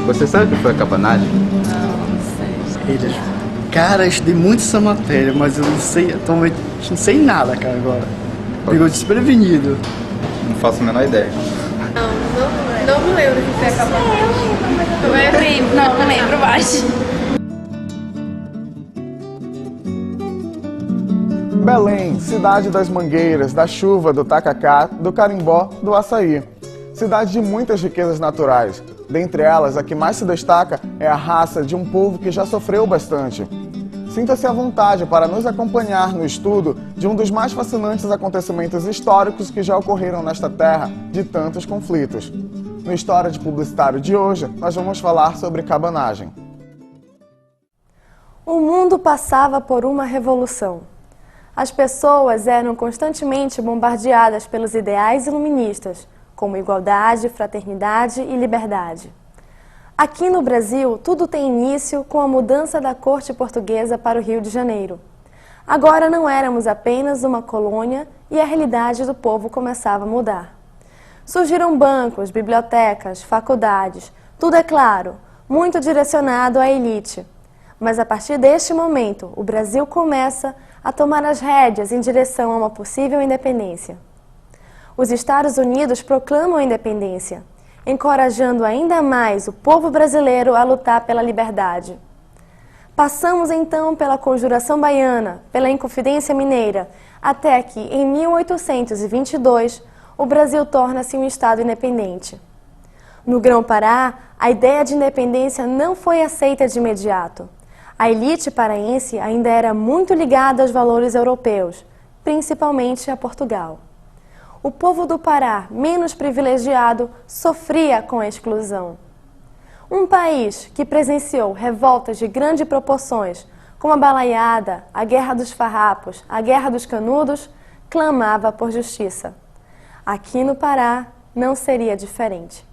Você sabe o que foi a cabanagem? Eles... Cara, eu estudei muito essa matéria, mas eu não sei, atualmente não sei nada, cara, agora. Pegou desprevenido. Não faço a menor ideia. Não me lembro o que foi a cabanagem. Não lembro mais. Belém, cidade das mangueiras, da chuva, do tacacá, do carimbó, do açaí. Cidade de muitas riquezas naturais. Dentre elas, a que mais se destaca é a raça de um povo que já sofreu bastante. Sinta-se à vontade para nos acompanhar no estudo de um dos mais fascinantes acontecimentos históricos que já ocorreram nesta terra de tantos conflitos. No História de Publicitário de hoje, nós vamos falar sobre cabanagem. O mundo passava por uma revolução. As pessoas eram constantemente bombardeadas pelos ideais iluministas, como igualdade, fraternidade e liberdade. Aqui no Brasil, tudo tem início com a mudança da corte portuguesa para o Rio de Janeiro. Agora não éramos apenas uma colônia e a realidade do povo começava a mudar. Surgiram bancos, bibliotecas, faculdades, tudo é claro, muito direcionado à elite. Mas a partir deste momento, o Brasil começa a tomar as rédeas em direção a uma possível independência. Os Estados Unidos proclamam a independência, encorajando ainda mais o povo brasileiro a lutar pela liberdade. Passamos então pela Conjuração Baiana, pela Inconfidência Mineira, até que, em 1822, o Brasil torna-se um Estado independente. No Grão-Pará, a ideia de independência não foi aceita de imediato. A elite paraense ainda era muito ligada aos valores europeus, principalmente a Portugal. O povo do Pará, menos privilegiado, sofria com a exclusão. Um país que presenciou revoltas de grandes proporções, como a Balaiada, a Guerra dos Farrapos, a Guerra dos Canudos, clamava por justiça. Aqui no Pará não seria diferente.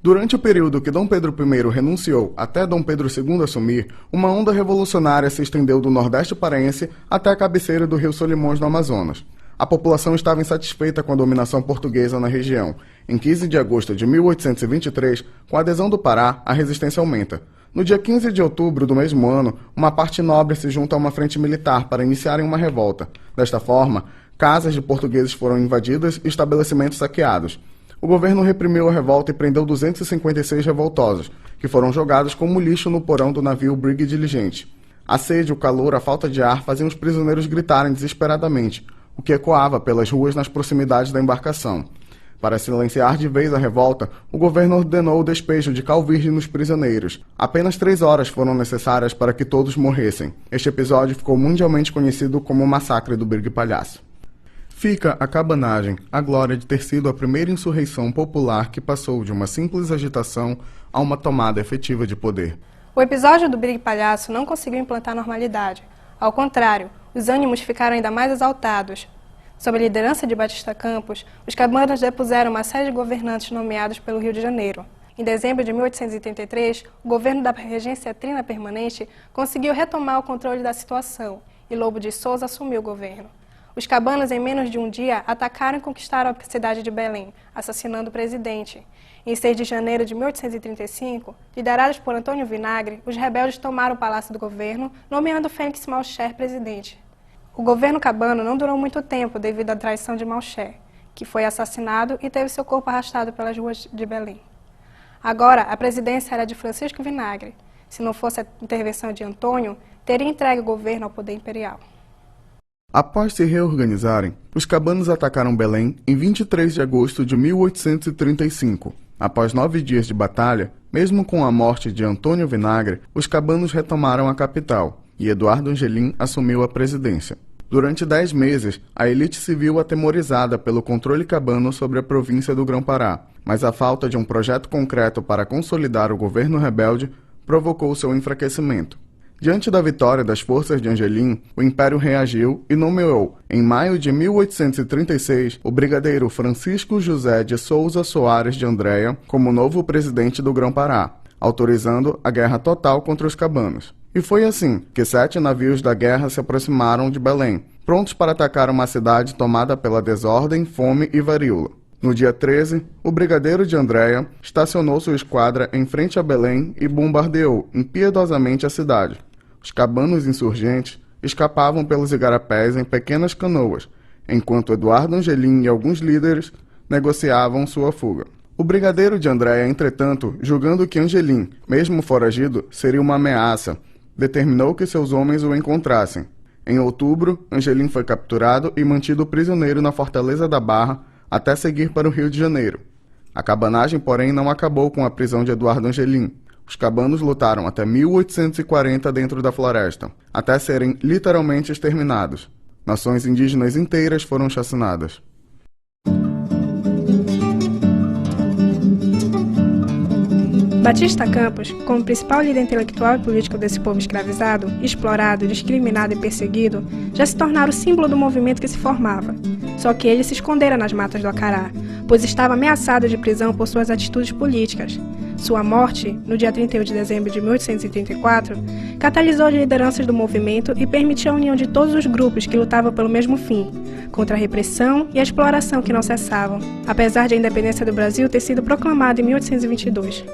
Durante o período que Dom Pedro I renunciou até Dom Pedro II assumir, uma onda revolucionária se estendeu do Nordeste paraense até a cabeceira do Rio Solimões, no Amazonas. A população estava insatisfeita com a dominação portuguesa na região. Em 15 de agosto de 1823, com a adesão do Pará, a resistência aumenta. No dia 15 de outubro do mesmo ano, uma parte nobre se junta a uma frente militar para iniciarem uma revolta. Desta forma, casas de portugueses foram invadidas e estabelecimentos saqueados. O governo reprimiu a revolta e prendeu 256 revoltosos, que foram jogados como lixo no porão do navio Brig Diligente. A sede, o calor, a falta de ar faziam os prisioneiros gritarem desesperadamente, o que ecoava pelas ruas nas proximidades da embarcação. Para silenciar de vez a revolta, o governo ordenou o despejo de cal virgem nos prisioneiros. Apenas 3 horas foram necessárias para que todos morressem. Este episódio ficou mundialmente conhecido como o Massacre do Brig Palhaço. Fica a cabanagem, a glória de ter sido a primeira insurreição popular que passou de uma simples agitação a uma tomada efetiva de poder. O episódio do Brig Palhaço não conseguiu implantar normalidade. Ao contrário, os ânimos ficaram ainda mais exaltados. Sob a liderança de Batista Campos, os cabanos depuseram uma série de governantes nomeados pelo Rio de Janeiro. Em dezembro de 1883, o governo da Regência Trina Permanente conseguiu retomar o controle da situação e Lobo de Souza assumiu o governo. Os cabanos, em menos de um dia, atacaram e conquistaram a cidade de Belém, assassinando o presidente. Em 6 de janeiro de 1835, liderados por Antônio Vinagre, os rebeldes tomaram o palácio do governo, nomeando Félix Malcher presidente. O governo cabano não durou muito tempo devido à traição de Malcher, que foi assassinado e teve seu corpo arrastado pelas ruas de Belém. Agora, a presidência era de Francisco Vinagre. Se não fosse a intervenção de Antônio, teria entregue o governo ao poder imperial. Após se reorganizarem, os cabanos atacaram Belém em 23 de agosto de 1835. Após 9 dias de batalha, mesmo com a morte de Antônio Vinagre, os cabanos retomaram a capital e Eduardo Angelim assumiu a presidência. Durante 10 meses, a elite se viu atemorizada pelo controle cabano sobre a província do Grão-Pará, mas a falta de um projeto concreto para consolidar o governo rebelde provocou seu enfraquecimento. Diante da vitória das forças de Angelim, o Império reagiu e nomeou, em maio de 1836, o brigadeiro Francisco José de Souza Soares de Andréa como novo presidente do Grão-Pará, autorizando a guerra total contra os cabanos. E foi assim que 7 navios da guerra se aproximaram de Belém, prontos para atacar uma cidade tomada pela desordem, fome e varíola. No dia 13, o brigadeiro de Andréia estacionou sua esquadra em frente a Belém e bombardeou impiedosamente a cidade. Os cabanos insurgentes escapavam pelos igarapés em pequenas canoas, enquanto Eduardo Angelim e alguns líderes negociavam sua fuga. O brigadeiro de Andréia, entretanto, julgando que Angelim, mesmo foragido, seria uma ameaça, determinou que seus homens o encontrassem. Em outubro, Angelim foi capturado e mantido prisioneiro na Fortaleza da Barra até seguir para o Rio de Janeiro. A cabanagem, porém, não acabou com a prisão de Eduardo Angelim. Os cabanos lutaram até 1840 dentro da floresta, até serem literalmente exterminados. Nações indígenas inteiras foram chacinadas. Batista Campos, como principal líder intelectual e político desse povo escravizado, explorado, discriminado e perseguido, já se tornara o símbolo do movimento que se formava. Só que ele se escondera nas matas do Acará, pois estava ameaçado de prisão por suas atitudes políticas. Sua morte, no dia 31 de dezembro de 1834, catalisou as lideranças do movimento e permitiu a união de todos os grupos que lutavam pelo mesmo fim, contra a repressão e a exploração que não cessavam, apesar de a independência do Brasil ter sido proclamada em 1822.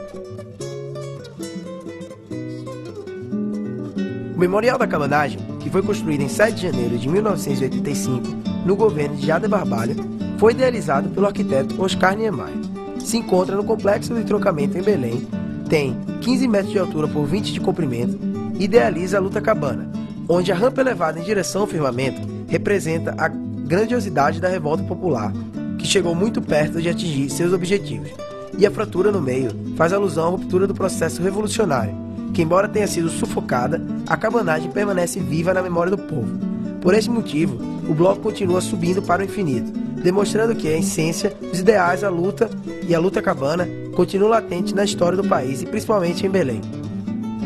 O Memorial da Cabanagem, que foi construído em 7 de janeiro de 1985, no governo de Jader Barbalho, foi idealizado pelo arquiteto Oscar Niemeyer. Se encontra no Complexo do Entroncamento em Belém, tem 15 metros de altura por 20 de comprimento e idealiza a luta cabana, onde a rampa elevada em direção ao firmamento representa a grandiosidade da revolta popular, que chegou muito perto de atingir seus objetivos, e a fratura no meio faz alusão à ruptura do processo revolucionário, que embora tenha sido sufocada, a cabanagem permanece viva na memória do povo. Por esse motivo, o bloco continua subindo para o infinito, demonstrando que a essência, os ideais, a luta e a luta cabana continuam latentes na história do país e principalmente em Belém.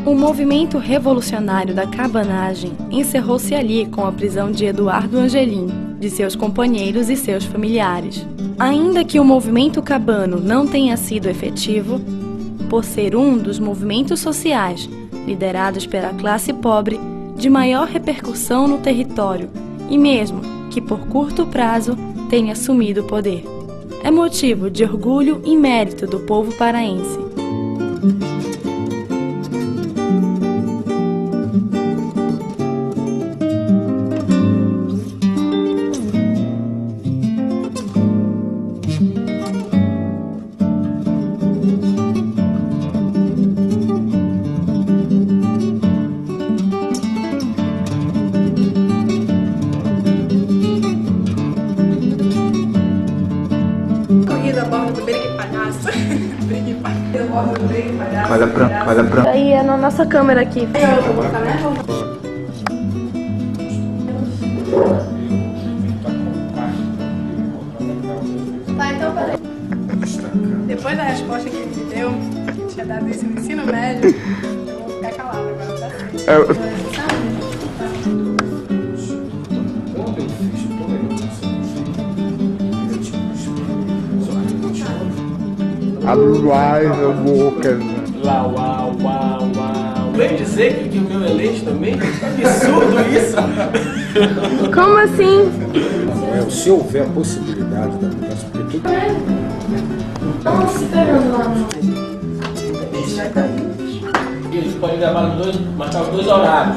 O movimento revolucionário da cabanagem encerrou-se ali com a prisão de Eduardo Angelim, de seus companheiros e seus familiares. Ainda que o movimento cabano não tenha sido efetivo, por ser um dos movimentos sociais liderados pela classe pobre de maior repercussão no território e mesmo que por curto prazo tenha assumido o poder. É motivo de orgulho e mérito do povo paraense. Olha pra... Aí é na nossa câmera aqui. Tá, então peraí. Depois da resposta que ele me deu, que tinha dado isso no ensino médio, eu vou ficar calada agora pra frente. Abre a boca. Vem dizer que o meu é leite também? Que absurdo isso! Como assim? Se houver a possibilidade da mudança, porque tudo... Estamos esperando lá. Eles podem gravar marcar os dois horários.